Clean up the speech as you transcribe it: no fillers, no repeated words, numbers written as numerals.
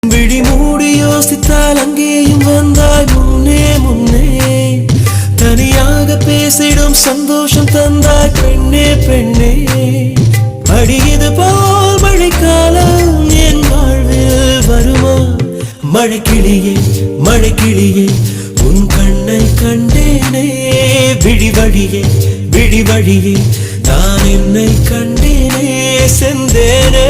விழி மூடி யோசித்தால் அங்கேயும் வந்தாய் முன்னே முன்னே தனியாக பேசிடும் சந்தோஷம் தந்தாய் பெண்ணே பெண்ணே அடியது போல் மழைக்காலம் என் வாழ்வில் வருமா மழைக்கிளியே மழைக்கிளியே உன் கண்ணை கண்டேனே விழி வழியே நான் என்னை கண்டேனே செந்தேனே